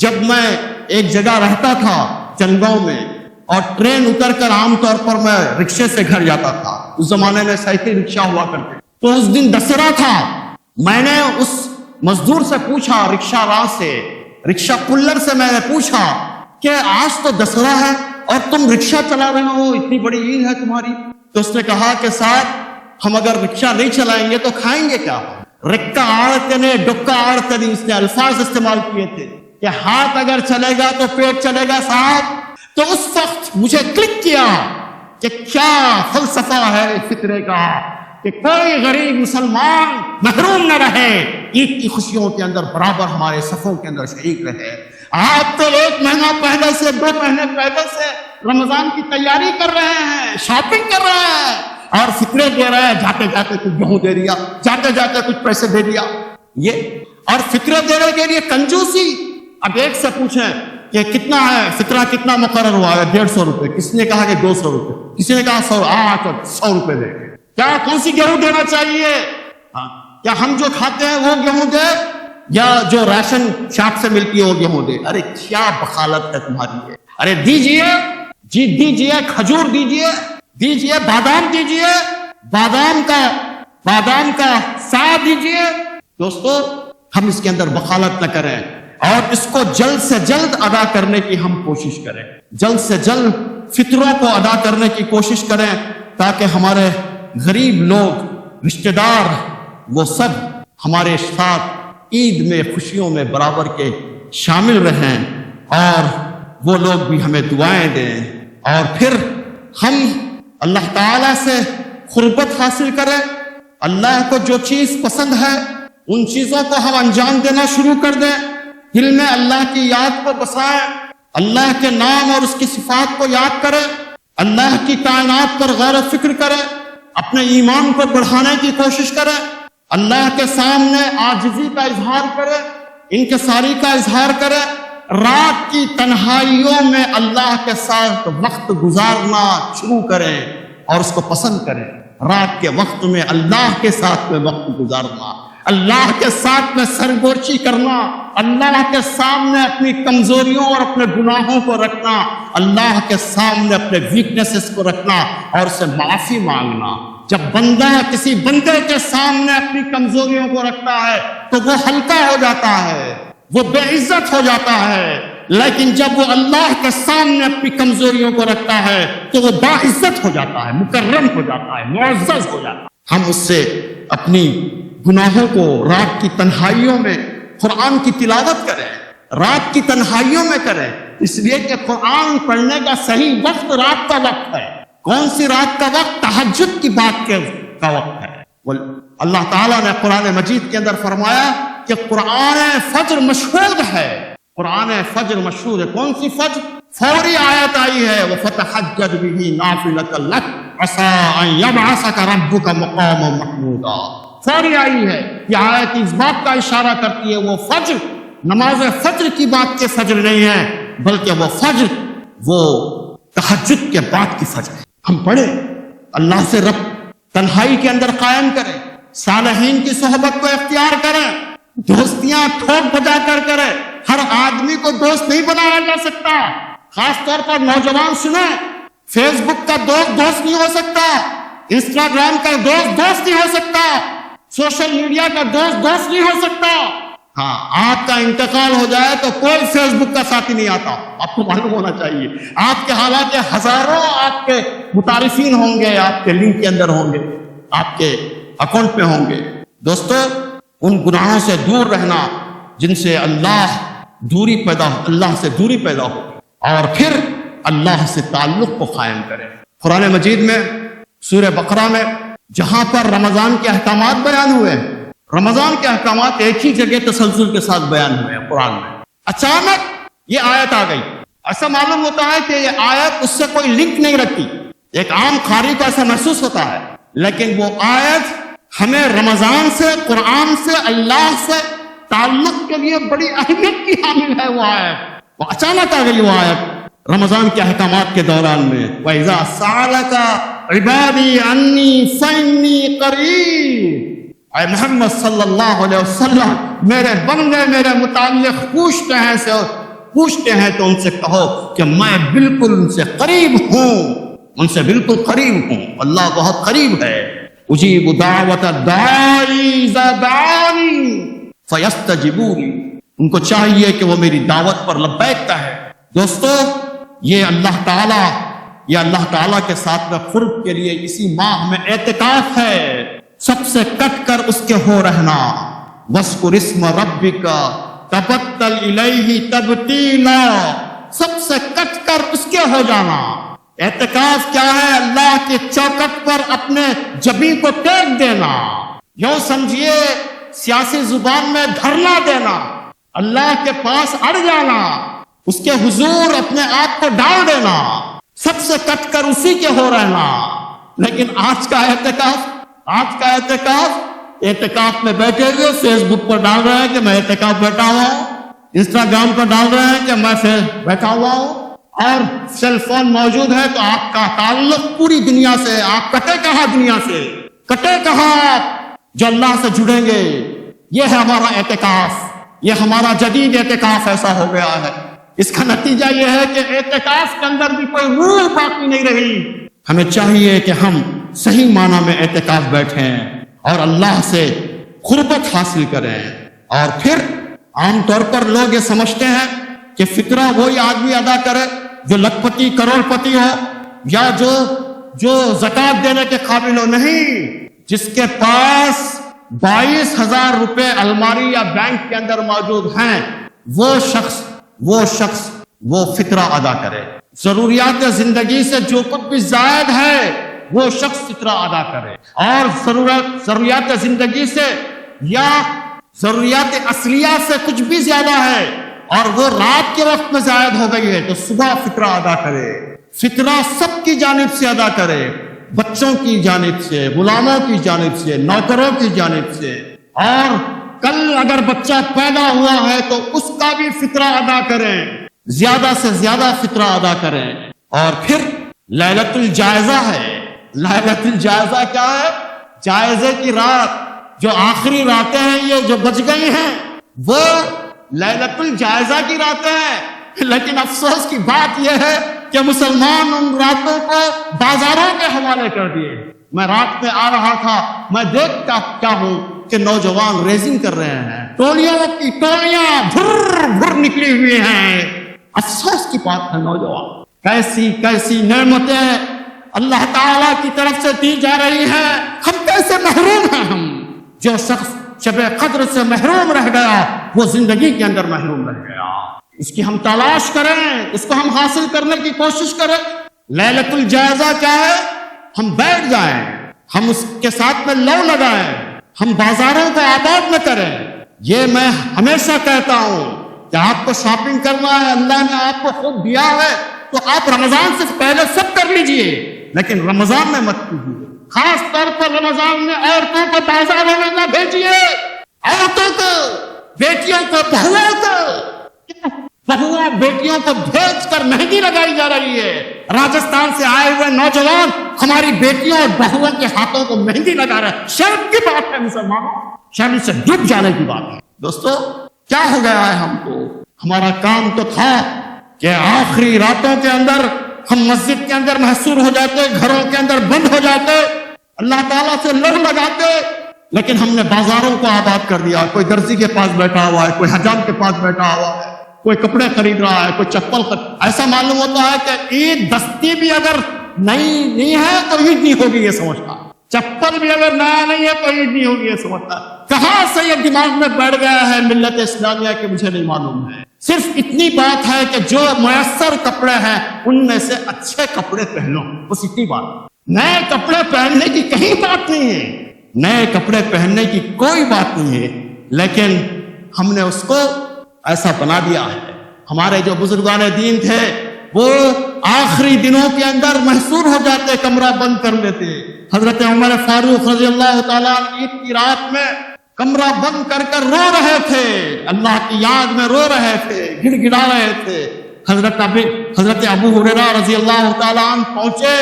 جب میں ایک جگہ رہتا تھا چنگاؤں میں، اور ٹرین اتر کر عام طور پر میں رکشے سے گھر جاتا تھا۔ اس زمانے میں سائیکل رکشہ ہوا کرتے، تو اس دن دسہرہ تھا۔ میں نے اس مزدور سے پوچھا، رکشہ راز سے، رکشہ پلر سے میں نے پوچھا کہ آج تو دسہرہ ہے اور تم رکشہ چلا رہے ہو، اتنی بڑی عید ہے تمہاری؟ تو اس نے کہا کہ صاحب ہم اگر رکشہ نہیں چلائیں گے تو کھائیں گے کیا؟ رکا آڑتے نے ڈکا آڑتے نہیں، اس نے الفاظ استعمال کیے تھے کہ ہاتھ اگر چلے گا تو پیٹ چلے گا صاحب۔ تو اس وقت مجھے کلک کیا کہ کیا فلسفہ ہے فطرے کا، کہ کوئی غریب مسلمان محروم نہ رہے، عید کی خوشیوں کے اندر برابر ہمارے صفوں کے اندر شریک رہے۔ آپ تو 1 مہینہ پہلے سے 2 مہینے پہلے سے رمضان کی تیاری کر رہے ہیں، شاپنگ کر رہے ہیں، اور فطرے دے رہے ہیں، جاتے جاتے کچھ گیہوں دے دیا، جاتے جاتے کچھ پیسے دے دیا۔ یہ اور فطرے دینے کے لیے کنجوسی۔ اب ایک سے پوچھیں کہ کتنا ہے فطرہ، کتنا مقرر ہوا ہے؟ 150 روپے، کسی نے کہا کہ 200 روپے، کسی نے کہا 100، تو 100 روپے دے۔ کیا کون سی گیہوں دینا چاہیے؟ کیا ہم جو کھاتے ہیں وہ گیہوں دے، یا جو راشن شاپ سے ملتی ہے وہ گیہوں دے؟ ارے کیا بخالت ہے تمہاری ہے! ارے دیجئے، جی دیجئے، کھجور دیجئے، بادام دیجئے، بادام کا سا دیجئے۔ دوستو ہم اس کے اندر بخالت نہ کریں، اور اس کو جلد سے جلد ادا کرنے کی ہم کوشش کریں، جلد سے جلد فطروں کو ادا کرنے کی کوشش کریں، تاکہ ہمارے غریب لوگ، رشتہ دار، وہ سب ہمارے ساتھ عید میں خوشیوں میں برابر کے شامل رہیں، اور وہ لوگ بھی ہمیں دعائیں دیں، اور پھر ہم اللہ تعالیٰ سے قربت حاصل کریں۔ اللہ کو جو چیز پسند ہے ان چیزوں کو ہم انجام دینا شروع کر دیں، دل میں اللہ کی یاد کو بسائیں، اللہ کے نام اور اس کی صفات کو یاد کریں، اللہ کی کائنات پر غور و فکر کریں، اپنے ایمان کو بڑھانے کی کوشش کریں، اللہ کے سامنے عاجزی کا اظہار کریں، انکساری کا اظہار کریں، رات کی تنہائیوں میں اللہ کے ساتھ وقت گزارنا شروع کریں اور اس کو پسند کریں۔ رات کے وقت میں اللہ کے ساتھ میں وقت گزارنا، اللہ کے ساتھ میں سرگوشی کرنا، اللہ کے سامنے اپنی کمزوریوں اور اپنے گناہوں کو رکھنا، اللہ کے سامنے اپنے ویکنیسز کو رکھنا اور اسے معافی مانگنا۔ جب بندہ کسی بندے کے سامنے اپنی کمزوریوں کو رکھتا ہے تو وہ ہلکا ہو جاتا ہے، وہ بے عزت ہو جاتا ہے، لیکن جب وہ اللہ کے سامنے اپنی کمزوریوں کو رکھتا ہے تو وہ باعزت ہو جاتا ہے، مکرم ہو جاتا ہے، معزز ہو جاتا ہے۔ ہم اس سے اپنی گناہوں کو رات کی تنہائیوں میں قرآن کی تلاوت کریں، رات کی تنہائیوں میں کریں، اس لیے کہ قرآن پڑھنے کا صحیح وقت رات کا وقت ہے۔ کون سی رات کا وقت؟ تہجد کی بات کا وقت ہے۔ اللہ تعالیٰ نے قرآن مجید کے اندر فرمایا کہ قرآن فجر مشہود ہے، قرآن فجر مشہود ہے۔ کون سی فجر؟ فوری آیت آئی ہے، وَفَتَحَجَّدْ بِهِ نَافِلَةً لَكَ عَسَىٰ أَن يَبْعَثَكَ رَبُّكَ مَقَامًا مَحْمُودًا۔ فوری آئی ہے، یہ آیت اس بات کا اشارہ کرتی ہے وہ فجر نماز فجر کی بات کے فجر نہیں ہے، بلکہ وہ فجر وہ تہجد کے بعد کی فجر ہے۔ ہم پڑھیں، اللہ سے رب تنہائی کے اندر قائم کریں، صالحین کی صحبت کو اختیار کریں، دوستیاں ٹھوک بجا کر کریں، ہر آدمی کو دوست نہیں بنایا جا سکتا. خاص طور پر نوجوان سنیں، فیس بک کا دوست نہیں ہو سکتا، انسٹاگرام کا دوست نہیں ہو سکتا، سوشل میڈیا کا دوست نہیں ہو سکتا. ہاں، آپ کا انتقال ہو جائے تو کوئی فیس بک کا ساتھی نہیں آتا. آپ کو معلوم ہونا چاہیے. آپ کے حالات ہزاروں آپ کے متعارفین ہوں گے، آپ کے لنک کے اندر ہوں گے، آپ کے اکاؤنٹ میں ہوں گے. دوستو، ان گناہوں سے دور رہنا جن سے اللہ سے دوری پیدا ہو، اور پھر اللہ سے تعلق کو قائم کرے. قرآن مجید میں سورہ بقرہ میں جہاں پر رمضان کے احکامات بیان ہوئے، رمضان کے احکامات ایک ہی جگہ تسلسل کے ساتھ بیان ہوئے ہیں قرآن میں. اچانک یہ آیت آ گئی. ایسا معلوم ہوتا ہے کہ یہ آیت اس سے کوئی لنک نہیں رکھتی. ایک عام قاری کو ایسا محسوس ہوتا ہے، لیکن وہ آیت ہمیں رمضان سے، قرآن سے، اللہ سے تعلق کے لیے بڑی اہمیت کی حامل ہے. وہ آیت وہ اچانک آ گئی. وہ آیت رمضان کے احکامات کے دوران میں، وَإِذَا سَأَلَكَ عِبَادِي عَنِّي فَإِنِّي قَرِيبٌ. اے محمد صلی اللہ علیہ وسلم، میرے بندے میرے متعلق پوچھتے ہیں تو ان سے کہو کہ میں بالکل ان سے قریب ہوں، ان سے بالکل قریب ہوں. اللہ بہت قریب ہے. اجیب دعوت الداعی اذا دعانی فیستجیبون. ان کو چاہیے کہ وہ میری دعوت پر لبیک کہے. دوستو، یہ اللہ تعالیٰ کے ساتھ میں قرب کے لیے اسی ماہ میں اعتکاف ہے. سب سے کٹ کر اس کے ہو رہنا. وَاذْكُرِ اسْمَ رَبِّكَ تَبَتَّلْ إِلَيْهِ تَبْتِيلًا. سب سے کٹ کر اس کے ہو جانا. اعتکاف کیا ہے؟ اللہ کے چوکٹ پر اپنے جبین کو ٹیک دینا. یوں سمجھیے سیاسی زبان میں دھرنا دینا، اللہ کے پاس اڑ جانا، اس کے حضور اپنے آپ کو ڈال دینا. سب سے کٹ کر اسی کے ہو رہنا. لیکن آج کا اعتکاف میں بیٹھے ہوئے فیس بک پر ڈال رہے ہیں کہ میں اعتکاف بیٹھا ہوا ہوں، انسٹاگرام پر ڈال رہے ہیں کہ میں بیٹھا ہوا ہوں، اور سیل فون موجود ہے تو آپ کا تعلق پوری دنیا سے. آپ کٹے کہاں دنیا سے؟ کٹے کہاں آپ جو اللہ سے جڑیں گے؟ یہ ہے ہمارا اعتکاف. یہ ہمارا جدید اعتکاف ایسا ہو گیا ہے. اس کا نتیجہ یہ ہے کہ اعتکاف کے اندر بھی کوئی روح باقی نہیں رہی. ہمیں چاہیے کہ ہم صحیح معنی میں اعتکاف بیٹھیں اور اللہ سے قربت حاصل کریں. اور پھر عام طور پر لوگ یہ سمجھتے ہیں کہ فطرہ وہی آدمی ادا کرے جو لکھپتی کروڑ پتی ہو، یا جو زکات دینے کے قابل ہو. نہیں، جس کے پاس 22,000 روپے الماری یا بینک کے اندر موجود ہیں، وہ شخص وہ فطرہ ادا کرے. ضروریات زندگی سے جو کچھ بھی زائد ہے وہ شخص فطرہ ادا کرے. اور ضروریات زندگی سے یا ضروریات اصلیہ سے کچھ بھی زیادہ ہے اور وہ رات کے وقت میں زائد ہو گئی ہے تو صبح فطرہ ادا کرے. فطرہ سب کی جانب سے ادا کرے، بچوں کی جانب سے، غلاموں کی جانب سے، نوکروں کی جانب سے. اور کل اگر بچہ پیدا ہوا ہے تو اس کا بھی فطرہ ادا کریں، زیادہ سے زیادہ فطرہ ادا کریں. اور پھر لیلۃ الجائزہ ہے. لیلۃ الجائزہ کیا ہے؟ جائزے کی رات. جو آخری راتیں ہیں یہ جو بچ گئی ہیں وہ لیلۃ الجائزہ کی راتیں ہیں. لیکن افسوس کی بات یہ ہے کہ مسلمان ان راتوں کو بازاروں کے حوالے کر دیے. میں رات میں آ رہا تھا، میں دیکھتا کیا ہوں کہ نوجوان ریزنگ کر رہے ہیں، ٹولیاں کی ٹولیاں بھر نکلی ہوئی ہیں. افسوس کی بات ہے. نوجوان کیسی نعمتیں اللہ تعالیٰ کی طرف سے دی جا رہی ہیں، ہم کیسے محروم ہیں. ہم جو شخص شب قدر سے محروم رہ گیا وہ زندگی کے اندر محروم رہ گیا. اس کی ہم تلاش کریں، اس کو ہم حاصل کرنے کی کوشش کریں. لیلۃ الجائزہ کیا ہے؟ ہم بیٹھ جائیں، ہم اس کے ساتھ میں لو لگائیں، ہم بازاروں کو آباد نہ کریں. یہ میں ہمیشہ کہتا ہوں کہ آپ کو شاپنگ کرنا ہے، اللہ نے آپ کو خود دیا ہے تو آپ رمضان سے پہلے سب کر لیجئے، لیکن رمضان میں مت کیجیے. خاص طور پر رمضان میں عورتوں کو بازاروں میں نہ بھیجیے. عورتوں کو، بیٹیوں کو، بہوؤں بیٹیوں کو بھیج کر مہندی لگائی جا رہی ہے. راجستھان سے آئے ہوئے نوجوان ہماری بیٹیوں اور بہوؤں کے ہاتھوں کو مہندی لگا رہے ہیں. شرم کی بات ہے مسلمانوں، شرم سے ڈوب جانے کی بات ہے. دوستو، کیا ہو گیا ہے ہم کو؟ ہمارا کام تو تھا کہ آخری راتوں کے اندر ہم مسجد کے اندر محصور ہو جاتے، گھروں کے اندر بند ہو جاتے، اللہ تعالیٰ سے لڑ لگاتے، لیکن ہم نے بازاروں کو آباد کر دیا. کوئی درزی کے پاس بیٹھا ہوا ہے، کوئی حجام کے پاس بیٹھا ہوا ہے، کوئی کپڑے خرید رہا ہے، کوئی چپل ایسا معلوم ہوتا ہے کہ عید دستی بھی اگر نہیں ہے تو عید نہیں ہوگی یہ سمجھتا، چپل بھی اگر نیا نہیں ہے تو عید نہیں ہوگی یہ سمجھتا. کہاں سے یہ دماغ میں بیٹھ گیا ہے ملت اسلامیہ کے مجھے نہیں معلوم ہے. صرف اتنی بات ہے کہ جو میسر کپڑے ہیں ان میں سے اچھے کپڑے پہنو، بس اتنی بات. نئے کپڑے پہننے کی کہیں بات نہیں ہے، نئے کپڑے پہننے کی کوئی بات نہیں ہے، لیکن ہم نے اس کو ایسا بنا دیا ہے. ہمارے جو بزرگان دین تھے وہ آخری دنوں کے اندر محصور ہو جاتے، کمرہ بند کر لیتے. حضرت عمر فاروق رضی اللہ تعالیٰ عید کی رات میں کمرہ بند کر کر رو رہے تھے، اللہ کی یاد میں رو رہے تھے، گڑ گڑا رہے تھے. حضرت ابو ہریرہ رضی اللہ تعالیٰ عنہ پہنچے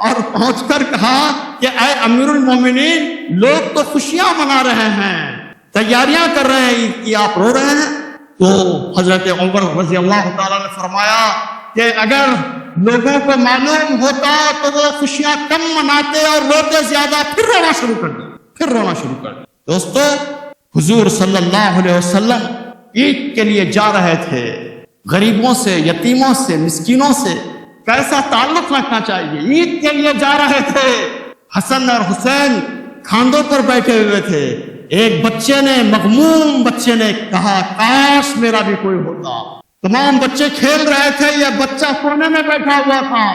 اور پہنچ کر کہا کہ اے امیر المومنین، لوگ تو خوشیاں منا رہے ہیں، تیاریاں کر رہے ہیں عید کی، آپ رو رہے ہیں. تو حضرت عمر رضی اللہ تعالیٰ نے فرمایا کہ اگر لوگوں کو معلوم ہوتا تو وہ خوشیاں کم مناتے اور روتے زیادہ، پھر رونا شروع کر دیں. دوستو، حضور صلی اللہ علیہ وسلم عید کے لیے جا رہے تھے. غریبوں سے، یتیموں سے، مسکینوں سے کیسا تعلق رکھنا چاہیے. عید کے لیے جا رہے تھے. حسن اور حسین کھاندوں پر بیٹھے ہوئے تھے. ایک بچے نے، مغموم بچے نے کہا کاش میرا بھی کوئی ہوتا. تمام بچے کھیل رہے تھے، یہ بچہ کونے میں بیٹھا ہوا تھا،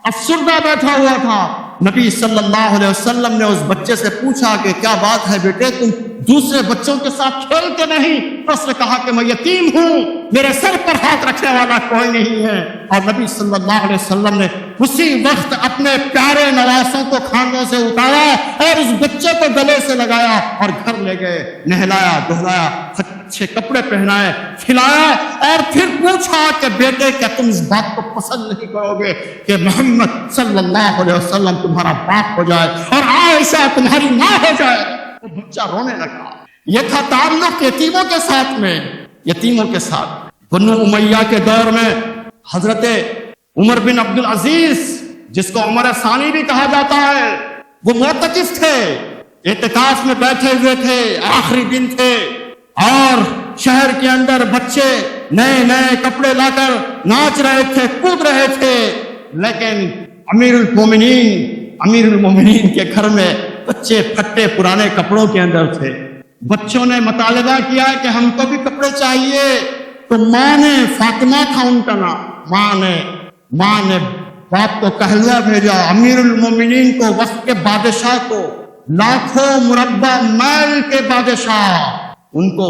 افسردہ بیٹھا ہوا تھا. نبی صلی اللہ علیہ وسلم نے اس بچے سے پوچھا کہ کیا بات ہے بیٹے، تم دوسرے بچوں کے ساتھ کھیلتے نہیں؟ اس نے کہا کہ میں یتیم ہوں، میرے سر پر ہاتھ رکھنے والا کوئی نہیں ہے. اور نبی صلی اللہ علیہ وسلم نے اسی وقت اپنے پیارے نواسوں کو کھانگوں سے اتارا اور اس بچے کو گلے سے لگایا اور گھر لے گئے، نہلایا دہلایا، اچھے کپڑے پہنائے، کھلایا، اور پھر پوچھا کہ بیٹے کیا تم اس بات کو پسند نہیں کرو گے کہ محمد صلی اللہ علیہ وسلم تمہارا باپ ہو جائے اور عائشہ تمہاری ماں ہو جائے؟ وہ بچہ رونے لگا. یہ تھا تعلق یتیموں کے ساتھ میں، یتیموں کے ساتھ. بنو امیہ کے دور میں حضرت عمر بن عبد العزیز، جس کو عمر ثانی بھی کہا جاتا ہے، وہ معتکف تھے، اعتکاف میں بیٹھے ہوئے تھے، آخری دن تھے، اور شہر کے اندر بچے نئے نئے کپڑے لا کر ناچ رہے تھے، کود رہے تھے. لیکن امیر المومنین کے گھر میں بچے پھٹے پرانے کپڑوں کے اندر تھے. بچوں نے مطالبہ کیا کہ ہم کو بھی کپڑے چاہیے. تو ماں نے، فاطمہ تھا ان کا نام، ماں نے باپ کو کہلوا بھیجا، امیر المومنین کو، وقت کے بادشاہ کو، لاکھوں مربع میل کے بادشاہ، ان کو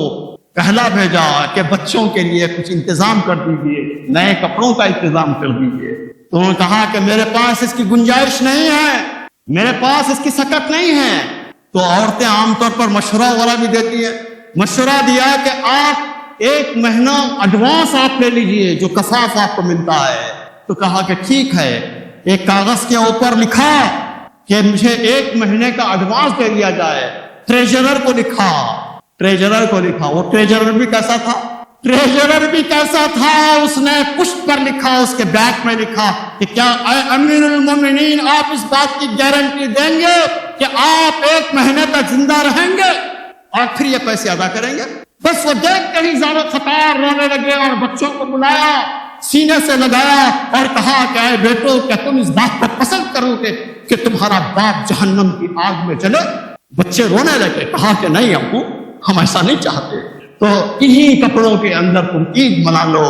کہلا بھیجا کہ بچوں کے لیے کچھ انتظام کر دیجیے، نئے کپڑوں کا انتظام کر دیجیے. تو انہوں نے کہا کہ میرے پاس اس کی گنجائش نہیں ہے، میرے پاس اس کی سکت نہیں ہے. تو عورتیں عام طور پر مشورہ والا بھی دیتی ہے. مشورہ دیا کہ آپ 1 مہینہ ایڈوانس آپ لے لیجئے جو کفاف آپ کو ملتا ہے. تو کہا کہ ٹھیک ہے. ایک کاغذ کے اوپر لکھا کہ مجھے 1 مہینے کا ایڈوانس دے دیا جائے. ٹریجرر کو لکھا. وہ ٹریجرر بھی کیسا تھا، اس نے پشت پر لکھا، اس کے بیک میں لکھا کہ کیا اے امیر المومنین آپ اس بات کی گارنٹی دیں گے کہ آپ 1 مہینے تک زندہ رہیں گے اور پھر یہ پیسے ادا کریں گے؟ بس وہ دیکھ کر ہی زیادہ خطار رونے لگے اور بچوں کو بلایا، سینے سے لگایا اور کہا کہ اے بیٹو کیا تم اس بات کو پسند کرو گے کہ تمہارا باپ جہنم کی آگ میں جلے؟ بچے رونے لگے. کہا کہ نہیں ابو، ہم ایسا نہیں چاہتے. تو انہی کپڑوں کے اندر تم عید منا لو،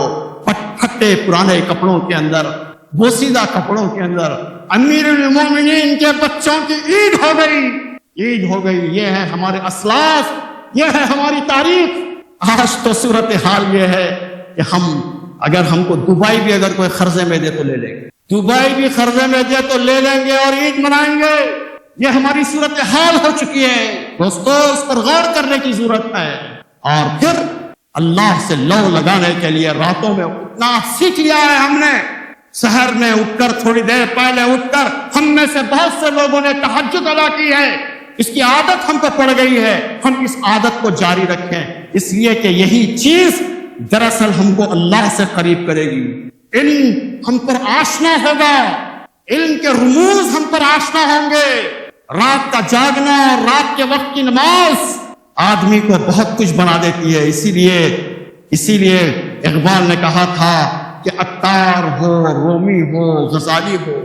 پھٹے پرانے کپڑوں کے اندر، بوسیدہ کپڑوں کے اندر. امیر المومنین کے بچوں کی عید ہو گئی. یہ ہے ہمارے اسلاف، یہ ہے ہماری تاریخ. آج تو صورتحال یہ ہے کہ ہم کو دبئی بھی اگر کوئی قرضے میں دے تو لے لیں گے، دبئی بھی قرضے میں دے تو لے لیں گے اور عید منائیں گے. یہ ہماری صورتحال ہو چکی ہے. دوستو اس پر غور کرنے کی ضرورت ہے. اور پھر اللہ سے لو لگانے کے لیے راتوں میں اٹھنا سیکھ لیا ہے ہم نے. سحر میں اٹھ کر، تھوڑی دیر پہلے اٹھ کر، ہم میں سے بہت سے لوگوں نے تہجد ادا کی ہے. اس کی عادت ہم کو پڑ گئی ہے. ہم اس عادت کو جاری رکھیں، اس لیے کہ یہی چیز دراصل ہم کو اللہ سے قریب کرے گی۔ علم ہم پر آشنا ہوگا، علم کے رموز ہم پر آشنا ہوں گے۔ رات کا جاگنا اور رات کے وقت کی نماز آدمی کو بہت کچھ بنا دیتی ہے۔ اسی لیے اقبال نے کہا تھا کہ عطار ہو رومی ہو غزالی ہو،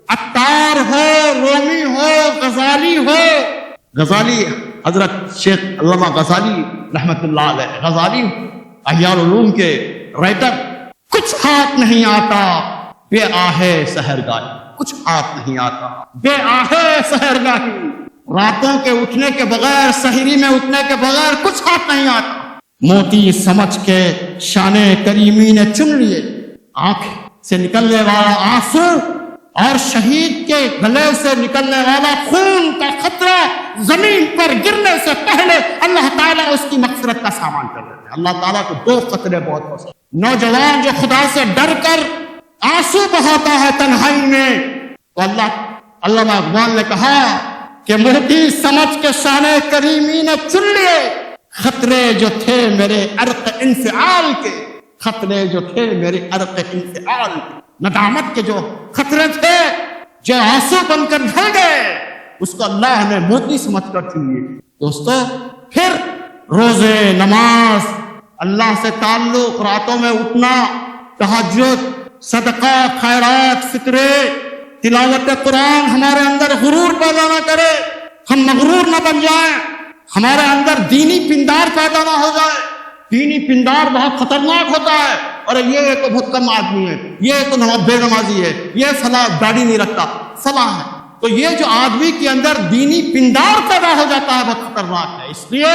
عطار ہو رومی ہو غزالی ہو۔ غزالی حضرت شیخ علامہ غزالی رحمت اللہ علیہ، غزالی احیاء العلوم کے رائٹر، کچھ ہاتھ نہیں آتا بے آہے سحرگاہی، کچھ ہاتھ نہیں آتا بے آہے سحرگاہی، راتوں کے اٹھنے کے بغیر، سحری میں اٹھنے کے بغیر کچھ ہاتھ نہیں آتا۔ موتی سمجھ کے شان کریمی نے چن لیے، آنکھ سے نکلنے والا آنسو اور شہید کے گلے سے نکلنے والا خون کا خطرہ زمین پر گرنے سے پہلے اللہ تعالیٰ اس کی مغفرت کا سامان کر دیتے ہیں۔ اللہ تعالیٰ کو دو خطرے بہت پسند۔ نوجوان جو خدا سے ڈر کر آنسو بہاتا ہے تنہائی میں، تو علامہ اقبال نے کہا کہ موتی سمجھ کے شان کریمی نے چن لیے، خطرے جو تھے میرے عرق انفعال کے، خطرے جو تھے میرے عرق انفعال کے، ندامت کے جو خطرے تھے جو آنسو بن کر ڈھل گئے، اس کو اللہ نے موتی سمجھ کر چن لیے۔ دوستو، پھر روزے، نماز، اللہ سے تعلق، راتوں میں اٹھنا، تہجد، صدقہ، خیرات، فطرے، تلاوت قرآن ہمارے اندر غرور پیدا نہ کرے، ہم مغرور نہ بن جائیں، ہمارے اندر دینی پندار پیدا نہ ہو جائے۔ دینی پندار بہت خطرناک ہوتا ہے، اور یہ تو بہت کم آدمی ہے، یہ تو بے نمازی ہے، یہ فلاں داڑھی نہیں رکھتا، فلاں ہے۔ تو یہ جو آدمی کے اندر دینی پندار پیدا ہو جاتا ہے بہت خطرناک ہے۔ اس لیے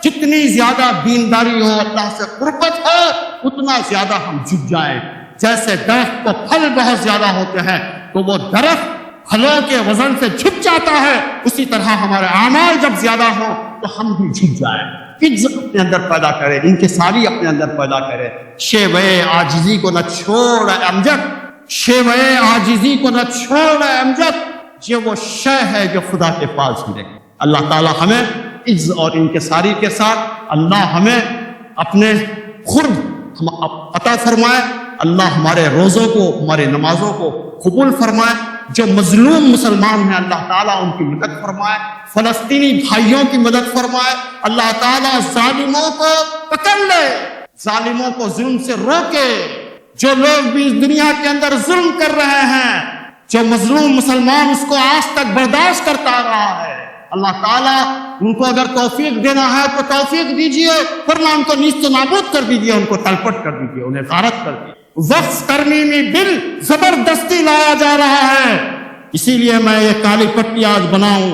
جتنی زیادہ دینداری ہو، اللہ سے قربت ہو، اتنا زیادہ ہم جھک جائیں۔ جیسے درخت کو پھل بہت زیادہ ہوتے ہیں تو وہ درخت پھلوں کے وزن سے جھک جاتا ہے، اسی طرح ہمارے اعمال جب زیادہ ہوں تو ہم بھی جھک جائیں۔ عجز اپنے اندر پیدا کرے، انکساری اپنے اندر پیدا کرے۔ شیوے عاجزی کو نہ چھوڑ اے امجد، شیوے عاجزی کو نہ چھوڑ اے امجد، یہ وہ شے ہے جو خدا کے پاس ملے۔ اللہ تعالی ہمیں عجز اور انکساری کے ساتھ، اللہ ہمیں اپنے قرب عطا فرمائے۔ اللہ ہمارے روزوں کو، ہمارے نمازوں کو قبول فرمائے۔ جو مظلوم مسلمان ہیں اللہ تعالیٰ ان کی مدد فرمائے، فلسطینی بھائیوں کی مدد فرمائے۔ اللہ تعالیٰ ظالموں کو پکڑ لے، ظالموں کو ظلم سے روکے۔ جو لوگ بھی اس دنیا کے اندر ظلم کر رہے ہیں، جو مظلوم مسلمان اس کو آج تک برداشت کرتا رہا ہے، اللہ تعالیٰ ان کو اگر توفیق دینا ہے تو توفیق دیجئے، ورنہ ان کو نیست و نابود کر دیجئے، ان کو تلپٹ کر دیجئے، انہیں غارت کر دیجئے۔ وقف ترمیمی بل زبردستی لایا جا رہا ہے، اسی لیے میں یہ کالی پٹی آج بناؤں۔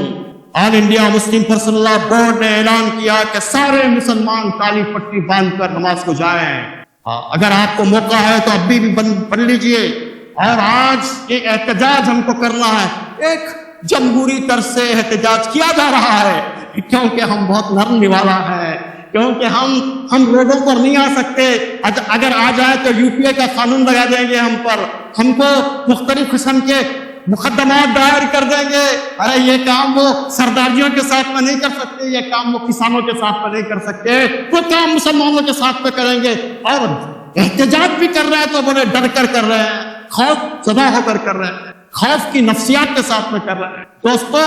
All India Muslim personal law board نے اعلان کیا کہ سارے مسلمان کالی پٹی باندھ کر نماز کو جائیں۔ اگر آپ کو موقع ہے تو اب بھی پڑھ لیجئے۔ اور آج یہ احتجاج ہم کو کرنا ہے، ایک جمہوری طرز سے احتجاج کیا جا رہا ہے، کیونکہ ہم بہت نرم نوالا ہیں، کیونکہ ہم روڈوں پر نہیں آ سکتے۔ اگر آ جائے تو یو پی اے کا قانون لگا دیں گے ہم پر، ہم کو مختلف قسم کے مقدمات دائر کر دیں گے۔ ارے یہ کام وہ سرداریوں کے ساتھ میں نہیں کر سکتے، یہ کام وہ کسانوں کے ساتھ میں نہیں کر سکتے، وہ کام مسلمانوں کے ساتھ میں کریں گے۔ اور احتجاج بھی کر رہے ہیں تو بڑے ڈر کر کر رہے ہیں، خوف زدہ ہو کر کر رہے ہیں، خوف کی نفسیات کے ساتھ میں کر رہے ہیں۔ دوستو،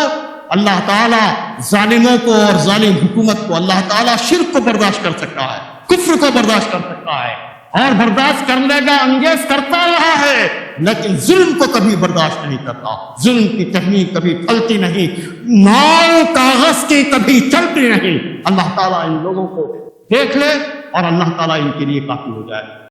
اللہ تعالیٰ ظالموں کو اور ظالم حکومت کو، اللہ تعالیٰ شرک کو برداشت کر سکتا ہے، کفر کو برداشت کر سکتا ہے، اور برداشت کرنے کا انگیز کرتا رہا ہے، لیکن ظلم کو کبھی برداشت نہیں کرتا۔ ظلم کی ٹہنی کبھی پھلتی نہیں، ناؤ کاغذ کی کبھی چلتی نہیں۔ اللہ تعالیٰ ان لوگوں کو دیکھ لے اور اللہ تعالیٰ ان کے لیے کافی ہو جائے۔